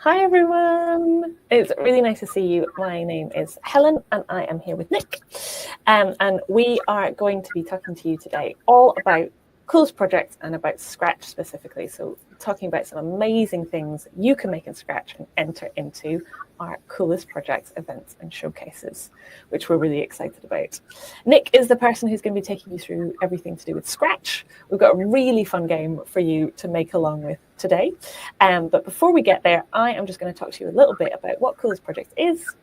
Hi everyone, it's really nice to see you. My name is Helen and I am here with Nick, and we are going to be talking to you today all about Coolest projects and about Scratch specifically. So talking about some amazing things you can make in Scratch and enter into our Coolest projects, events and showcases, which we're really excited about. Nick is the person who's going to be taking you through everything to do with Scratch. We've got a really fun game for you to make along with today. But before we get there, I am just going to talk to you a little bit about what Coolest Projects is,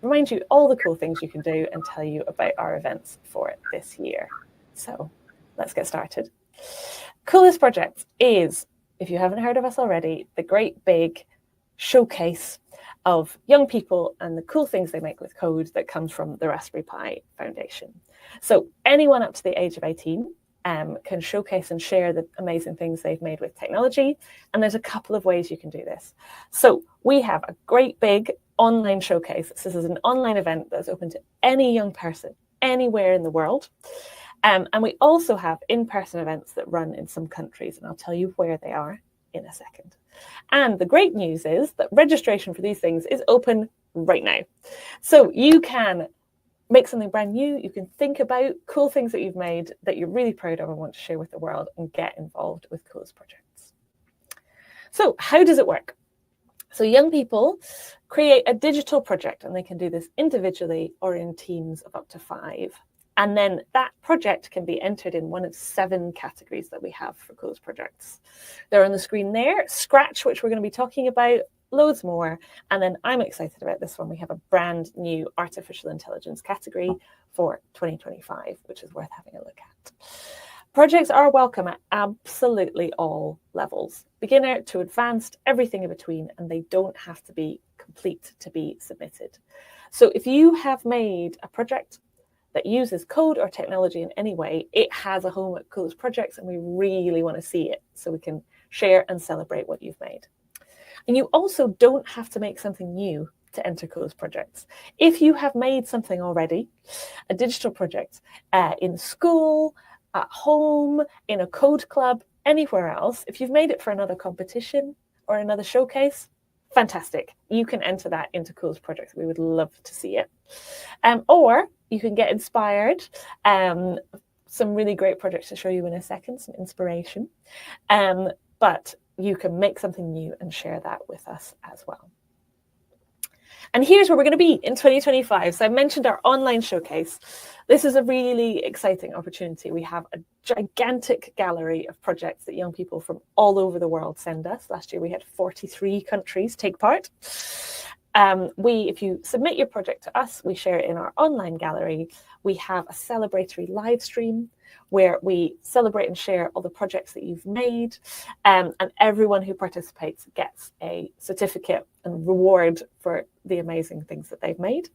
remind you all the cool things you can do, and tell you about our events for this year. So let's get started. Coolest Projects is, if you haven't heard of us already, the great big showcase of young people and the cool things they make with code that comes from the Raspberry Pi Foundation. So anyone up to the age of 18 can showcase and share the amazing things they've made with technology. And there's a couple of ways you can do this. So we have a great big online showcase. This is an online event that's open to any young person anywhere in the world. And we also have in-person events that run in some countries, and I'll tell you where they are in a second. And the great news is that registration for these things is open right now. So you can make something brand new. You can think about cool things that you've made that you're really proud of and want to share with the world and get involved with Coolest Projects. So how does it work? So young people create a digital project, and they can do this individually or in teams of up to 5. And then that project can be entered in one of 7 categories that we have for Coolest Projects. They're on the screen there: Scratch, which we're going to be talking about, loads more. And then I'm excited about this one. We have a brand new artificial intelligence category for 2025, which is worth having a look at. Projects are welcome at absolutely all levels, beginner to advanced, everything in between, and they don't have to be complete to be submitted. So if you have made a project that uses code or technology in any way, it has a home at Coolest Projects, and we really want to see it so we can share and celebrate what you've made. And you also don't have to make something new to enter Coolest Projects. If you have made something already, a digital project in school, at home, in a code club, anywhere else, if you've made it for another competition or another showcase, fantastic. You can enter that into Coolest Projects. We would love to see it. Or you can get inspired. Some really great projects to show you in a second, some inspiration. But you can make something new and share that with us as well. And here's where we're going to be in 2025. So I mentioned our online showcase. This is a really exciting opportunity. We have a gigantic gallery of projects that young people from all over the world send us. Last year we had 43 countries take part. If you submit your project to us, we share it in our online gallery. We have a celebratory live stream where we celebrate and share all the projects that you've made, and everyone who participates gets a certificate and reward for the amazing things that they've made.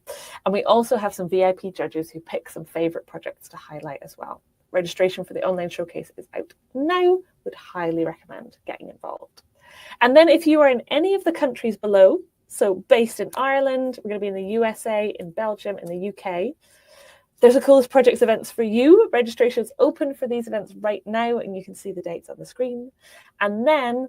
And we also have some VIP judges who pick some favorite projects to highlight as well. Registration for the online showcase is out now. Would highly recommend getting involved. And then if you are in any of the countries below, so based in Ireland, we're going to be in the USA, in Belgium, in the UK. There's a Coolest Projects events for you. Registration is open for these events right now, and you can see the dates on the screen. And then,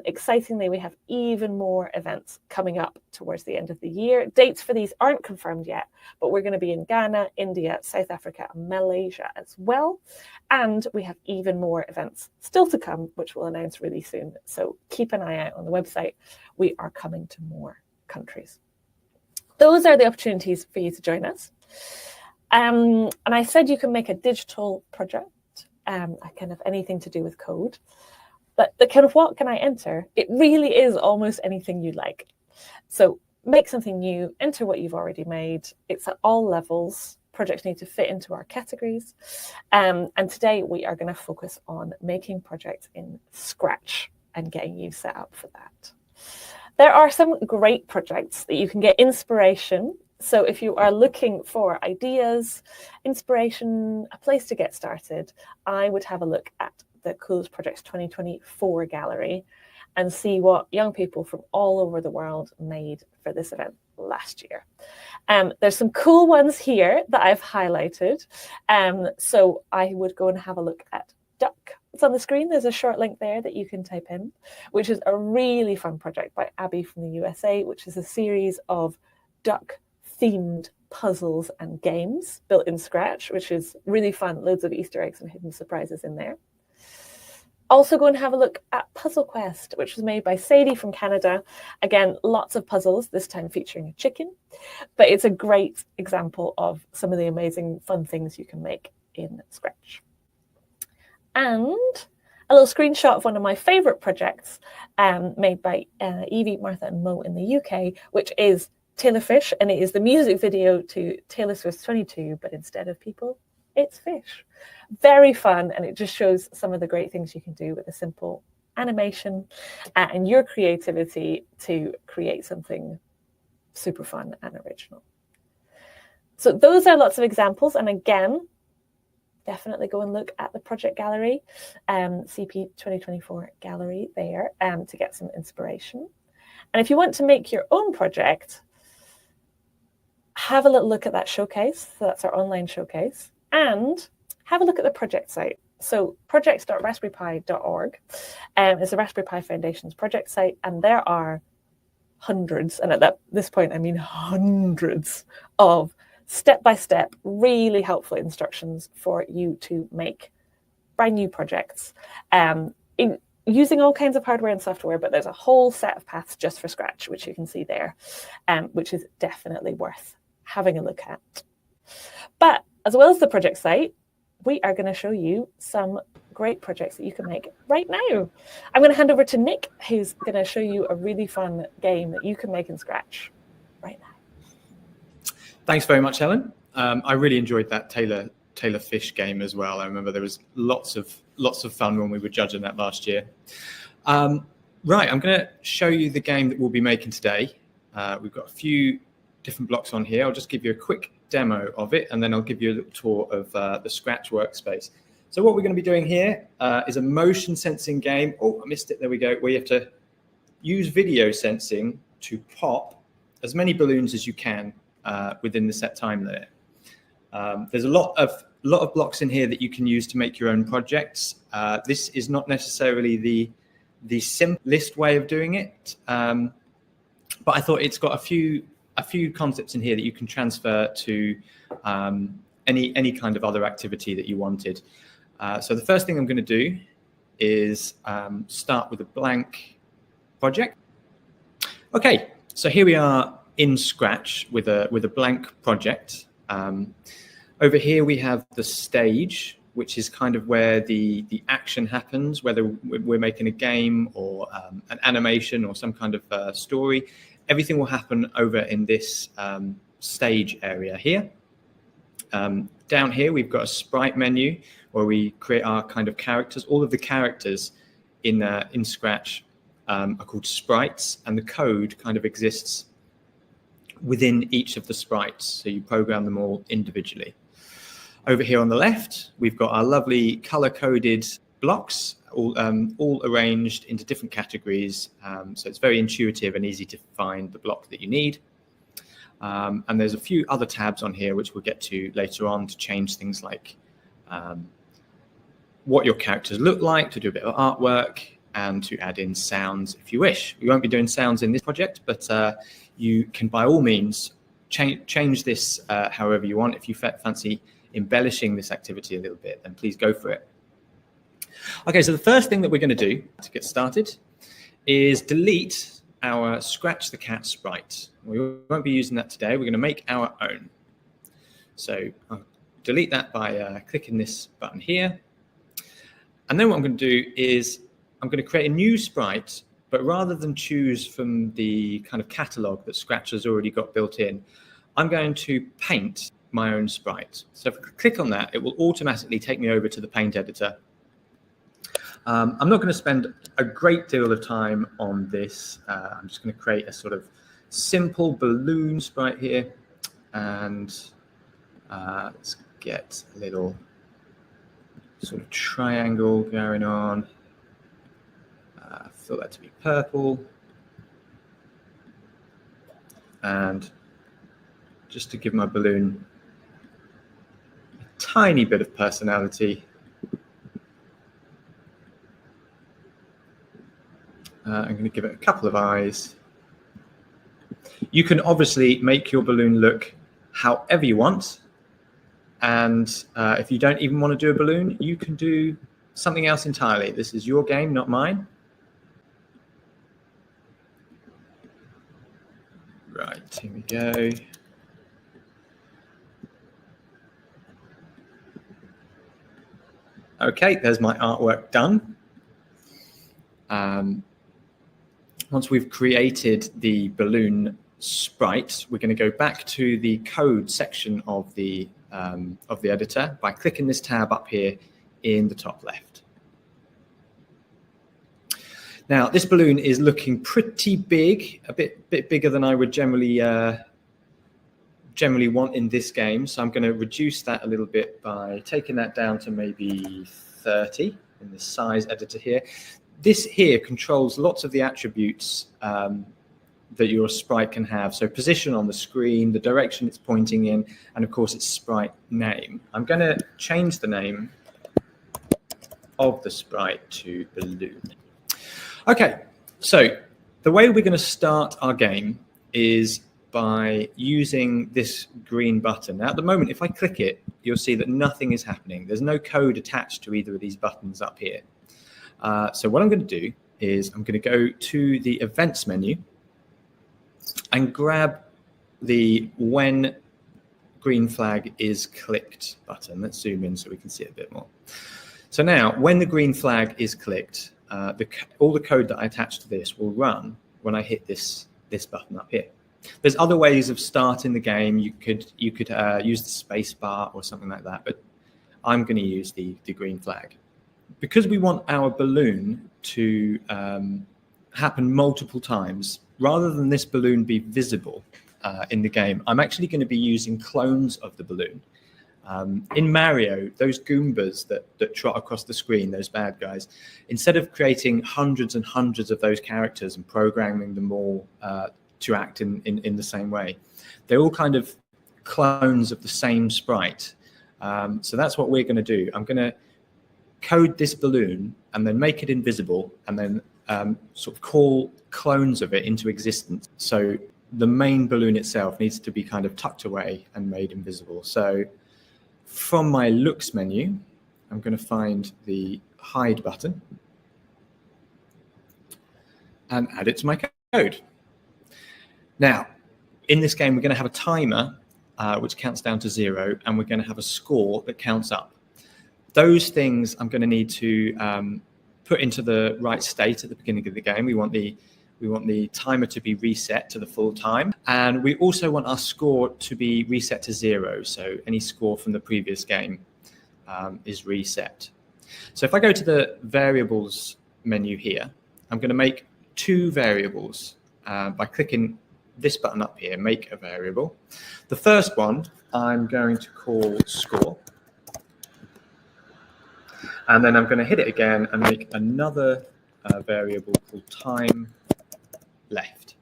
excitingly, we have even more events coming up towards the end of the year. Dates for these aren't confirmed yet, but we're going to be in Ghana, India, South Africa, and Malaysia as well. And we have even more events still to come, which we'll announce really soon. So keep an eye out on the website. We are coming to more countries. Those are the opportunities for you to join us. And I said you can make a digital project, kind of anything to do with code. But the kind of what can I enter? It really is almost anything you like. So make something new, enter what you've already made. It's at all levels. Projects need to fit into our categories. And today we are going to focus on making projects in Scratch and getting you set up for that. There are some great projects that you can get inspiration. So if you are looking for ideas, inspiration, a place to get started, I would have a look at the Coolest Projects 2024 gallery and see what young people from all over the world made for this event last year. There's some cool ones here that I've highlighted. So I would go and have a look at Duck, It's on the screen. There's a short link there that you can type in, which is a really fun project by Abby from the USA, which is a series of duck-themed puzzles and games built in Scratch, which is really fun. Loads of Easter eggs and hidden surprises in there. Also go and have a look at Puzzle Quest, which was made by Sadie from Canada. Again, lots of puzzles, this time featuring a chicken. But it's a great example of some of the amazing fun things you can make in Scratch. And a little screenshot of one of my favourite projects made by Evie, Martha and Mo in the UK, which is Taylor Fish. And it is the music video to Taylor Swift's 22, but instead of people, it's fish. Very fun, and it just shows some of the great things you can do with a simple animation and your creativity to create something super fun and original. So those are lots of examples, and again, definitely go and look at the project gallery, CP 2024 gallery there to get some inspiration. And if you want to make your own project, have a little look at that showcase. So that's our online showcase. And have a look at the project site. So projects.raspberrypi.org is the Raspberry Pi Foundation's project site, and there are hundreds, and at this point I mean hundreds of step-by-step, really helpful instructions for you to make brand new projects using all kinds of hardware and software, but there's a whole set of paths just for Scratch, which you can see there, which is definitely worth having a look at. But as well as the project site, we are going to show you some great projects that you can make right now. I'm going to hand over to Nick, who's going to show you a really fun game that you can make in Scratch right now. Thanks very much, Helen. I really enjoyed that Taylor Fish game as well. I remember there was lots of fun when we were judging that last year. Right, I'm going to show you the game that we'll be making today. We've got a few different blocks on here. I'll just give you a quick demo of it, and then I'll give you a little tour of the Scratch workspace. So what we're going to be doing here is a motion sensing game. Oh, I missed it. There we go. Where you have to use video sensing to pop as many balloons as you can within the set time limit. There's a lot of blocks in here that you can use to make your own projects. This is not necessarily the simplest way of doing it, but I thought it's got a few concepts in here that you can transfer to any kind of other activity that you wanted. So the first thing I'm going to do is start with a blank project. Okay, so here we are in Scratch with a blank project. Over here we have the stage, which is kind of where the action happens, whether we're making a game or an animation or some kind of story. Everything will happen over in this stage area here. Down here, we've got a sprite menu where we create our kind of characters. All of the characters in Scratch are called sprites, and the code kind of exists within each of the sprites. So you program them all individually. Over here on the left, we've got our lovely color-coded blocks, all arranged into different categories. So it's very intuitive and easy to find the block that you need. And there's a few other tabs on here, which we'll get to later on, to change things like what your characters look like, to do a bit of artwork, and to add in sounds if you wish. We won't be doing sounds in this project, but you can by all means change this however you want. If you fancy embellishing this activity a little bit, then please go for it. Okay, so the first thing that we're going to do to get started is delete our Scratch the Cat sprite. We won't be using that today. We're going to make our own. So I'll delete that by clicking this button here. And then what I'm going to do is I'm going to create a new sprite, but rather than choose from the kind of catalog that Scratch has already got built in, I'm going to paint my own sprite. So if I click on that, it will automatically take me over to the paint editor. I'm not going to spend a great deal of time on this. I'm just going to create a sort of simple balloon sprite here, and let's get a little sort of triangle going on. Fill that to be purple, and just to give my balloon a tiny bit of personality, I'm going to give it a couple of eyes. You can obviously make your balloon look however you want. And if you don't even want to do a balloon, you can do something else entirely. This is your game, not mine. Right, here we go. Okay, there's my artwork done. Once we've created the balloon sprite, we're going to go back to the code section of the editor by clicking this tab up here in the top left. Now, this balloon is looking pretty big, a bit bigger than I would generally want in this game. So I'm going to reduce that a little bit by taking that down to maybe 30 in the size editor here. This here controls lots of the attributes that your sprite can have. So position on the screen, the direction it's pointing in, and of course its sprite name. I'm going to change the name of the sprite to balloon. Okay, so the way we're going to start our game is by using this green button. Now, at the moment, if I click it, you'll see that nothing is happening. There's no code attached to either of these buttons up here. So what I'm going to do is I'm going to go to the events menu and grab the when green flag is clicked button. Let's zoom in so we can see it a bit more. So now, when the green flag is clicked, all the code that I attach to this will run when I hit this button up here. There's other ways of starting the game. You could use the space bar or something like that, but I'm going to use the green flag. Because we want our balloon to happen multiple times, rather than this balloon be visible in the game, I'm actually going to be using clones of the balloon. In Mario, those Goombas that trot across the screen, those bad guys, instead of creating hundreds and hundreds of those characters and programming them all to act in the same way, they're all kind of clones of the same sprite. So that's what we're going to do. I'm going to code this balloon and then make it invisible and then sort of call clones of it into existence. So the main balloon itself needs to be kind of tucked away and made invisible. So from my looks menu, I'm going to find the hide button and add it to my code. Now, in this game, we're going to have a timer which counts down to 0, and we're going to have a score that counts up. Those things I'm going to need to put into the right state at the beginning of the game. We want the timer to be reset to the full time, and we also want our score to be reset to 0. So any score from the previous game is reset. So if I go to the variables menu here, I'm going to make 2 variables by clicking this button up here, make a variable. The first one I'm going to call score. And then I'm going to hit it again and make another variable called time left.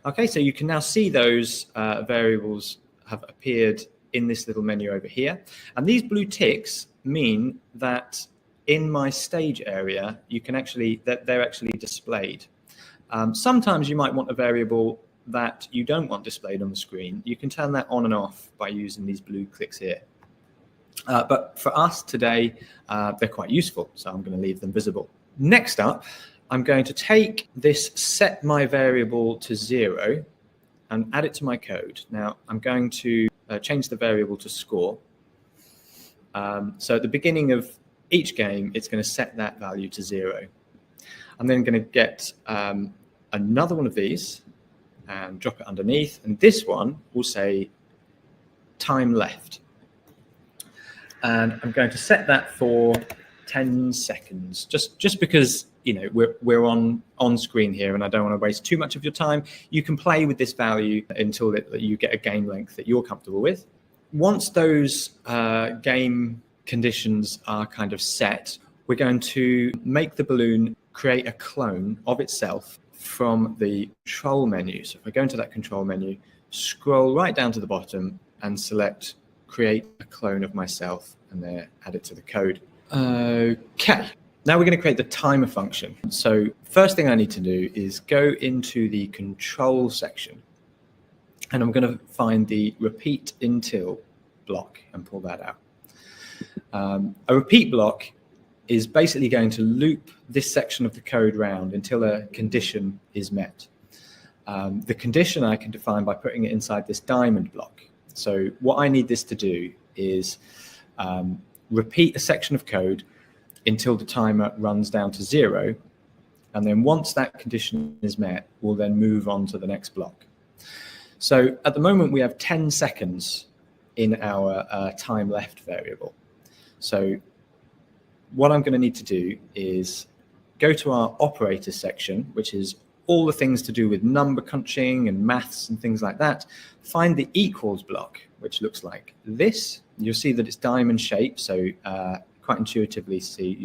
Okay, so you can now see those variables have appeared in this little menu over here. And these blue ticks mean that in my stage area, you can actually, they're actually displayed. Sometimes you might want a variable that you don't want displayed on the screen. You can turn that on and off by using these blue clicks here. But for us today, they're quite useful, so I'm going to leave them visible. Next up, I'm going to take this set my variable to 0 and add it to my code. Now, I'm going to change the variable to score. So at the beginning of each game, it's going to set that value to 0. I'm then going to get another one of these and drop it underneath. And this one will say time left. And I'm going to set that for 10 seconds, just because, you know, we're on screen here and I don't want to waste too much of your time. You can play with this value until you get a game length that you're comfortable with. Once those game conditions are kind of set, we're going to make the balloon create a clone of itself from the control menu. So if I go into that control menu, scroll right down to the bottom and select create a clone of myself, and then add it to the code. Okay, Now we're going to create the timer function. So first thing I need to do is go into the control section, and I'm going to find the repeat until block and pull that out. A repeat block is basically going to loop this section of the code round until a condition is met. The condition I can define by putting it inside this diamond block. So what I need this to do is repeat a section of code until the timer runs down to 0. And then once that condition is met, we'll then move on to the next block. So at the moment, we have 10 seconds in our time left variable. So what I'm going to need to do is go to our operators section, which is all the things to do with number crunching and maths and things like that. Find the equals block, which looks like this. You'll see that it's diamond shaped, so quite intuitively see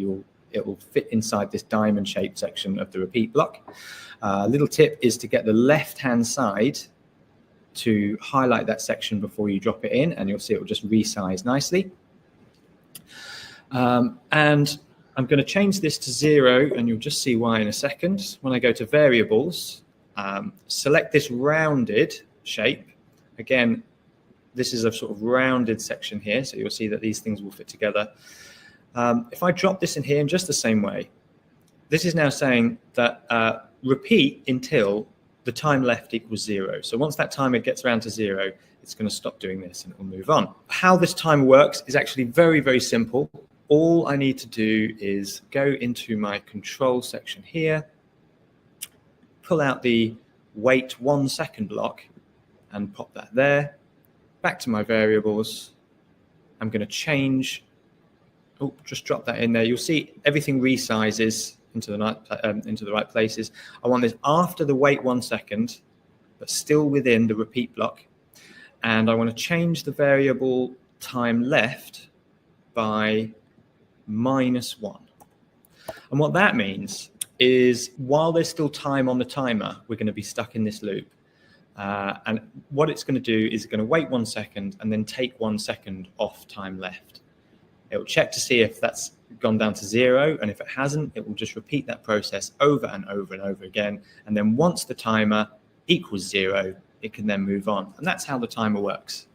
it will fit inside this diamond shaped section of the repeat block. Little tip is to get the left-hand side to highlight that section before you drop it in, and you'll see it will just resize nicely. And I'm going to change this to 0, and you'll just see why in a second. When I go to variables, select this rounded shape. Again, this is a sort of rounded section here, so you'll see that these things will fit together. If I drop this in here in just the same way, this is now saying that repeat until the time left equals 0. So once that timer gets around to 0, it's going to stop doing this and it will move on. How this timer works is actually very, very simple. All I need to do is go into my control section here, pull out the wait 1 second block and pop that there. Back to my variables. I'm going to change, just drop that in there. You'll see everything resizes into the right places. I want this after the wait 1 second, but still within the repeat block. And I want to change the variable time left by -1. And what that means is while there's still time on the timer, we're going to be stuck in this loop. And what it's going to do is it's going to wait 1 second and then take 1 second off time left. It will check to see if that's gone down to 0, and if it hasn't, it will just repeat that process over and over and over again. And then once the timer equals 0, it can then move on. And that's how the timer works.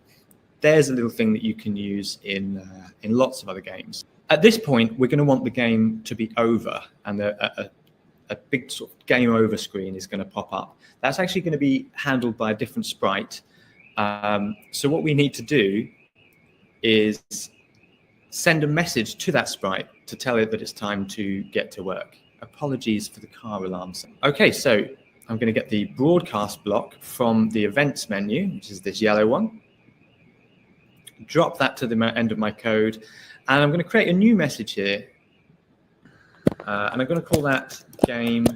There's a little thing that you can use in lots of other games. At this point, we're going to want the game to be over, and a big sort of game over screen is going to pop up. That's actually going to be handled by a different sprite. So what we need to do is send a message to that sprite to tell it that it's time to get to work. Apologies for the car alarm. Okay, so I'm going to get the broadcast block from the events menu, which is this yellow one. Drop that to the end of my code, and I'm going to create a new message here. And I'm going to call that game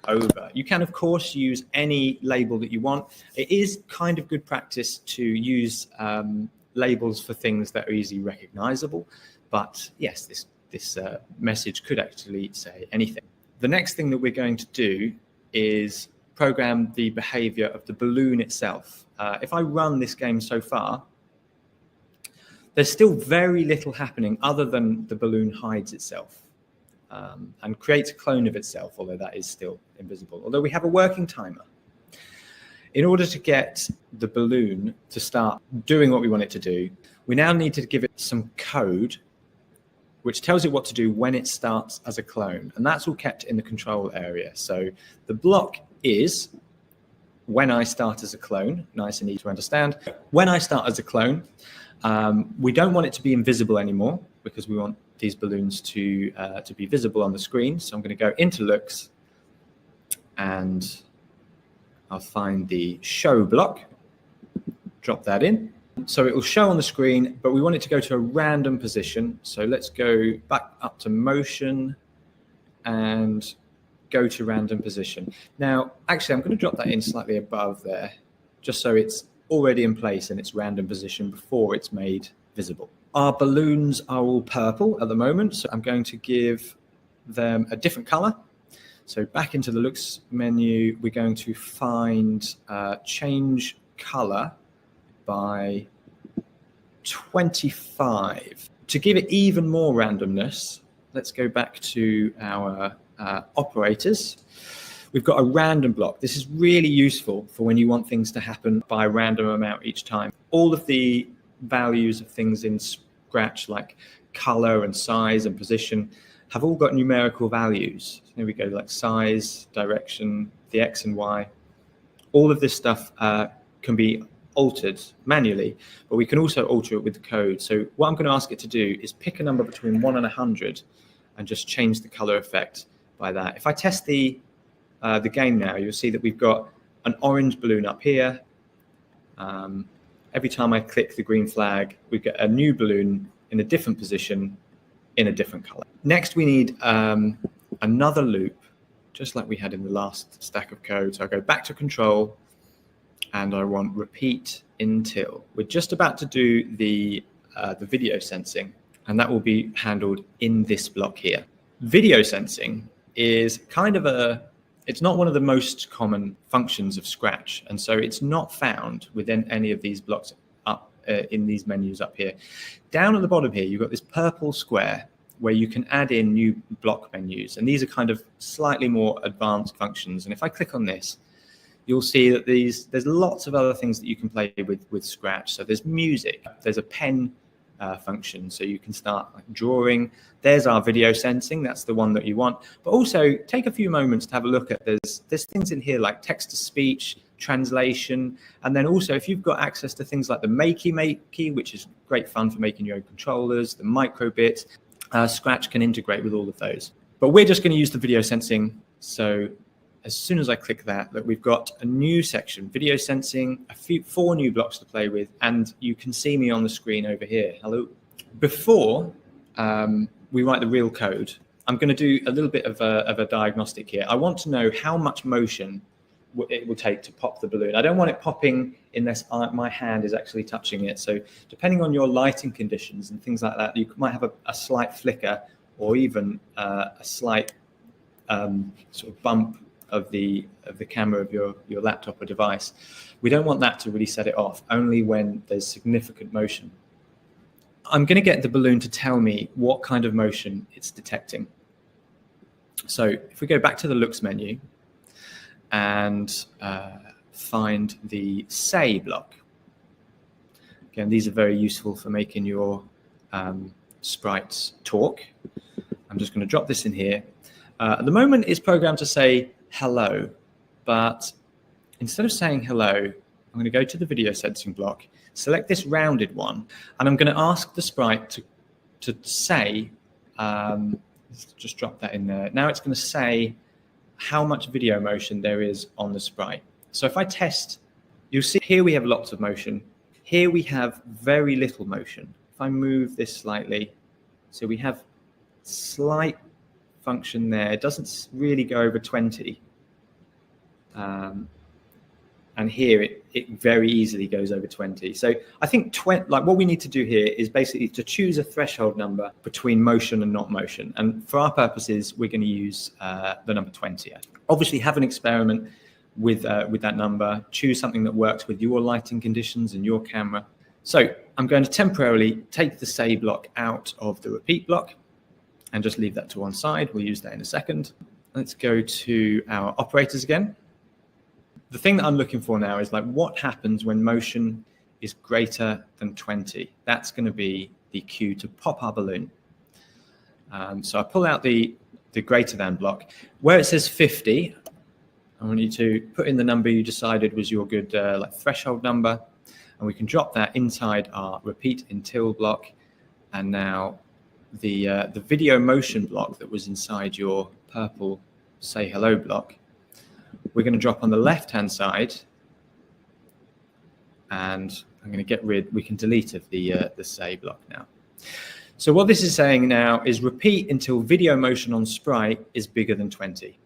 over. You can, of course, use any label that you want. It is kind of good practice to use labels for things that are easily recognizable. But yes, this message could actually say anything. The next thing that we're going to do is program the behavior of the balloon itself. If I run this game so far, there's still very little happening other than the balloon hides itself and creates a clone of itself, although that is still invisible, although we have a working timer. In order to get the balloon to start doing what we want it to do, we now need to give it some code which tells it what to do when it starts as a clone. And that's all kept in the control area. So the block is when I start as a clone, nice and easy to understand. When I start as a clone, we don't want it to be invisible anymore because we want these balloons to be visible on the screen. So I'm going to go into looks and I'll find the show block, drop that in. So it will show on the screen, but we want it to go to a random position. So let's go back up to motion and go to random position. Now, actually, I'm going to drop that in slightly above there, just so it's already in place in its random position before it's made visible. Our balloons are all purple at the moment, so I'm going to give them a different color. So back into the looks menu, we're going to find change color by 25. To give it even more randomness, let's go back to our operators. We've got a random block. This is really useful for when you want things to happen by a random amount each time. All of the values of things in Scratch, like color and size and position, have all got numerical values. So here we go, like size, direction, the X and Y. All of this stuff can be altered manually, but we can also alter it with the code. So what I'm going to ask it to do is pick a number between 1 and 100 and just change the color effect by that. If I test the game now, you'll see that we've got an orange balloon up here. Every time I click the green flag, we get a new balloon in a different position in a different color. Next, we need another loop, just like we had in the last stack of code. So I go back to control and I want repeat until. We're just about to do the video sensing, and that will be handled in this block here. Video sensing is kind of it's not one of the most common functions of Scratch, and so it's not found within any of these blocks up in these menus up here. Down at the bottom here, you've got this purple square where you can add in new block menus, and these are kind of slightly more advanced functions. And if I click on this, you'll see that there's lots of other things that you can play with Scratch. So there's music, there's a pen function, so you can start drawing. There's our video sensing, that's the one that you want. But also take a few moments to have a look at there's things in here like text to speech, translation, and then also if you've got access to things like the Makey, which is great fun for making your own controllers, the microbit, Scratch can integrate with all of those. But we're just going to use the video sensing. So as soon as I click that, look, we've got a new section, video sensing, 4 new blocks to play with, and you can see me on the screen over here. Hello. Before we write the real code, I'm going to do a little bit of a diagnostic here. I want to know how much motion it will take to pop the balloon. I don't want it popping unless my hand is actually touching it. So depending on your lighting conditions and things like that, you might have a slight flicker or even a slight sort of bump of the camera of your laptop or device. We don't want that to really set it off, only when there's significant motion. I'm going to get the balloon to tell me what kind of motion it's detecting. So if we go back to the looks menu and find the say block. Again, these are very useful for making your sprites talk. I'm just going to drop this in here. At the moment, it's programmed to say hello, but instead of saying hello, I'm going to go to the video sensing block, select this rounded one, and I'm going to ask the sprite to say, let's just drop that in there. Now it's going to say how much video motion there is on the sprite. So if I test, you'll see here we have lots of motion. Here we have very little motion. If I move this slightly, so we have slight function there. It doesn't really go over 20. And here it very easily goes over 20. So I think like what we need to do here is basically to choose a threshold number between motion and not motion. And for our purposes, we're going to use the number 20. Obviously, have an experiment with that number. Choose something that works with your lighting conditions and your camera. So I'm going to temporarily take the say block out of the repeat block and just leave that to one side. We'll use that in a second. Let's go to our operators again. The thing that I'm looking for now is like what happens when motion is greater than 20. That's going to be the cue to pop our balloon. So I pull out the greater than block. Where it says 50, I want you to put in the number you decided was your good like threshold number, and we can drop that inside our repeat until block. And now the video motion block that was inside your purple say hello block, we're going to drop on the left-hand side, and I'm going to get rid, we can delete of the say block now. So what this is saying now is repeat until video motion on sprite is bigger than 20.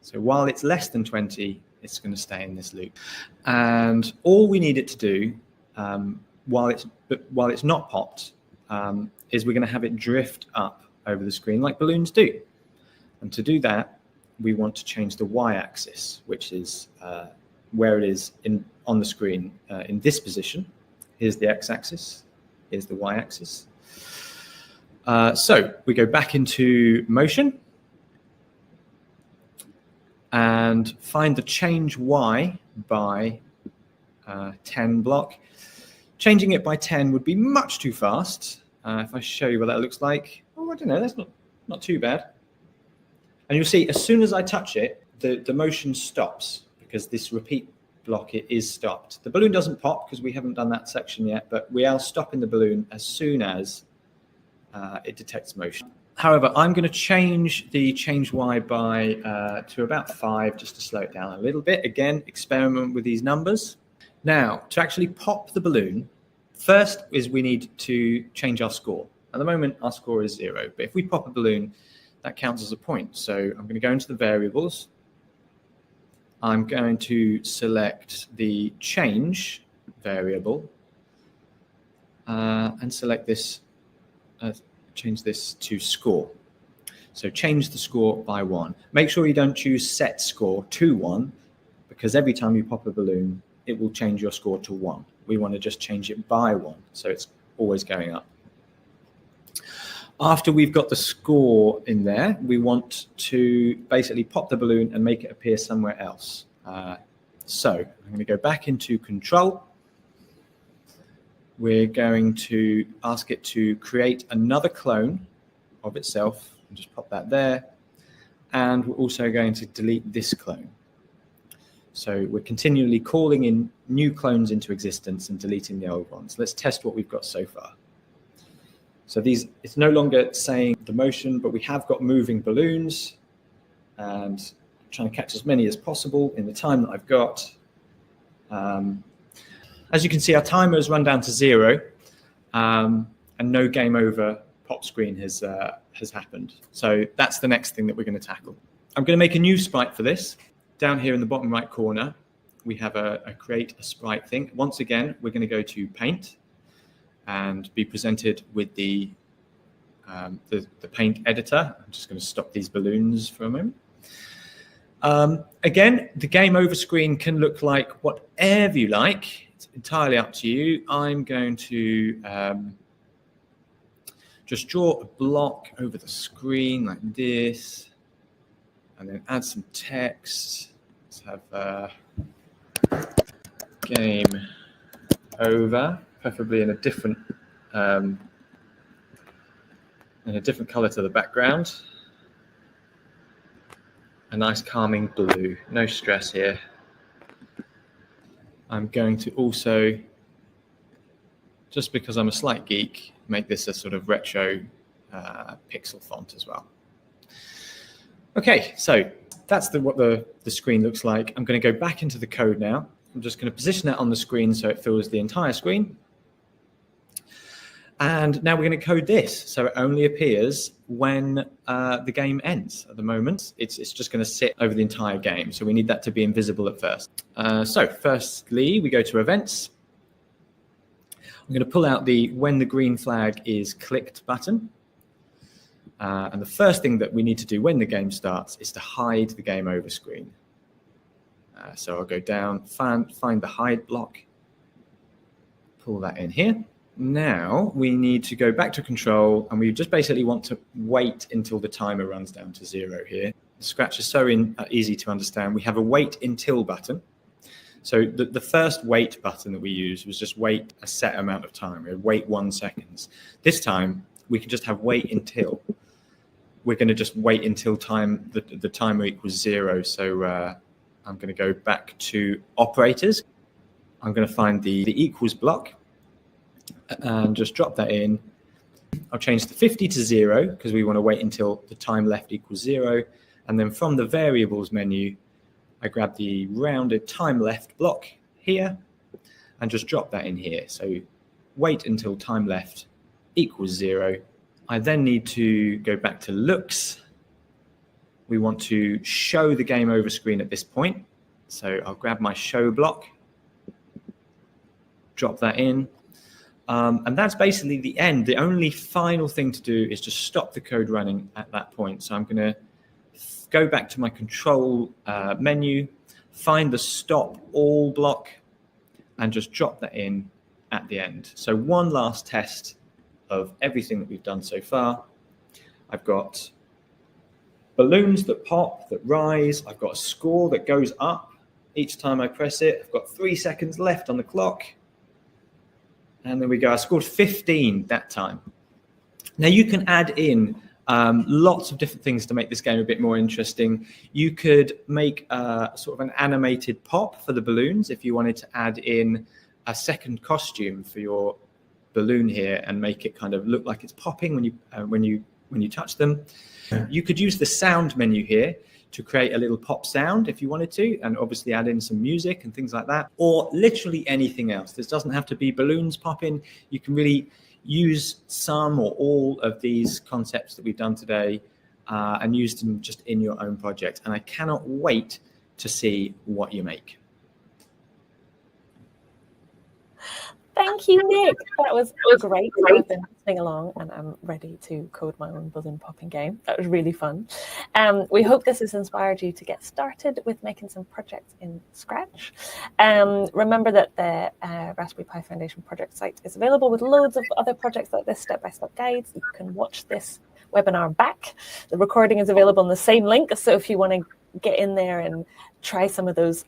So while it's less than 20, it's going to stay in this loop. And all we need it to do, while it's not popped, is we're going to have it drift up over the screen like balloons do. And to do that, we want to change the y-axis, which is where it is on the screen in this position. Here's the x-axis, here's the y-axis. So we go back into motion and find the change Y by 10 block. Changing it by 10 would be much too fast. If I show you what that looks like, oh, I don't know, that's not too bad. And you'll see as soon as I touch it, the motion stops because this repeat block, it is stopped. The balloon doesn't pop because we haven't done that section yet, but we are stopping the balloon as soon as it detects motion. However, I'm going to change the change Y by to about 5 just to slow it down a little bit. Again, experiment with these numbers. Now, to actually pop the balloon, first is we need to change our score. At the moment, our score is 0, but if we pop a balloon, that counts as a point. So I'm going to go into the variables. I'm going to select the change variable and select this, change this to score. So change the score by 1. Make sure you don't choose set score to 1, because every time you pop a balloon, it will change your score to 1. We want to just change it by 1, so it's always going up. After we've got the score in there, we want to basically pop the balloon and make it appear somewhere else. So I'm going to go back into control. We're going to ask it to create another clone of itself and just pop that there. And we're also going to delete this clone. So we're continually calling in new clones into existence and deleting the old ones. Let's test what we've got so far. So these, it's no longer saying the motion, but we have got moving balloons and I'm trying to catch as many as possible in the time that I've got. As you can see, our timer has run down to 0 and no game over pop screen has happened. So that's the next thing that we're going to tackle. I'm going to make a new sprite for this. Down here in the bottom right corner, we have a create a sprite thing. Once again, we're going to go to paint and be presented with the paint editor. I'm just going to stop these balloons for a moment. Again, the game over screen can look like whatever you like. It's entirely up to you. I'm going to just draw a block over the screen like this, and then add some text. Let's have game over, preferably in a different color to the background. A nice calming blue, no stress here. I'm going to also, just because I'm a slight geek, make this a sort of retro pixel font as well. Okay, so that's what the screen looks like. I'm going to go back into the code now. I'm just going to position that on the screen so it fills the entire screen. And now we're going to code this so it only appears when the game ends. At the moment, it's just going to sit over the entire game. So we need that to be invisible at first. So firstly, we go to events. I'm going to pull out the when the green flag is clicked button. And the first thing that we need to do when the game starts is to hide the game over screen. So I'll go down, find the hide block, pull that in here. Now we need to go back to control, and we just basically want to wait until the timer runs down to 0 here. The Scratch is so easy to understand. We have a wait until button. So the first wait button that we used was just wait a set amount of time. We wait 1 second. This time we can just have wait until. We're going to just wait until the timer equals 0. So I'm going to go back to operators. I'm going to find the equals block and just drop that in. I'll change the 50 to 0 because we want to wait until the time left equals 0. And then from the variables menu, I grab the rounded time left block here and just drop that in here. So wait until time left equals 0. I then need to go back to looks. We want to show the game over screen at this point. So I'll grab my show block, drop that in. And that's basically the end. The only final thing to do is just stop the code running at that point. So I'm going to go back to my control menu, find the stop all block, and just drop that in at the end. So one last test of everything that we've done so far. I've got balloons that pop, that rise. I've got a score that goes up each time I press it. I've got 3 seconds left on the clock. And there we go. I scored 15 that time. Now you can add in lots of different things to make this game a bit more interesting. You could make sort of an animated pop for the balloons if you wanted to add in a second costume for your balloon here and make it kind of look like it's popping when you touch them. You could use the sound menu here to create a little pop sound if you wanted to, and obviously add in some music and things like that, or literally anything else. This doesn't have to be balloons popping. You can really use some or all of these concepts that we've done today and use them just in your own project. And I cannot wait to see what you make. Thank you, Nick. That was great. I've been listening along and I'm ready to code my own balloon popping game. That was really fun. We hope this has inspired you to get started with making some projects in Scratch. Remember that the Raspberry Pi Foundation project site is available with loads of other projects like this, step-by-step guides. You can watch this webinar back. The recording is available on the same link. So if you want to get in there and try some of those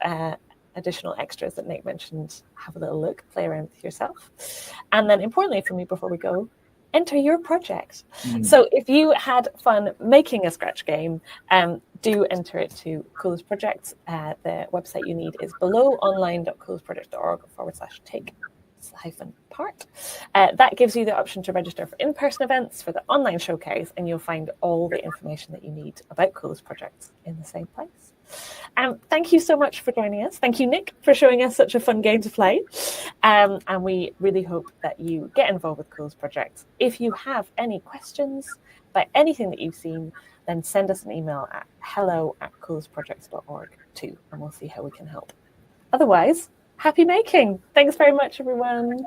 additional extras that Nick mentioned, have a little look, play around with yourself. And then importantly for me before we go, enter your project. So if you had fun making a Scratch game, do enter it to Coolest Projects. The website you need is belowonline.coolestprojects.org/take-part. That gives you the option to register for in-person events, for the online showcase, and you'll find all the information that you need about Coolest Projects in the same place. Thank you so much for joining us. Thank you, Nick, for showing us such a fun game to play. And we really hope that you get involved with Coolest Projects. If you have any questions about anything that you've seen, then send us an email at hello@coolestprojects.org too, and we'll see how we can help. Otherwise, happy making. Thanks very much, everyone.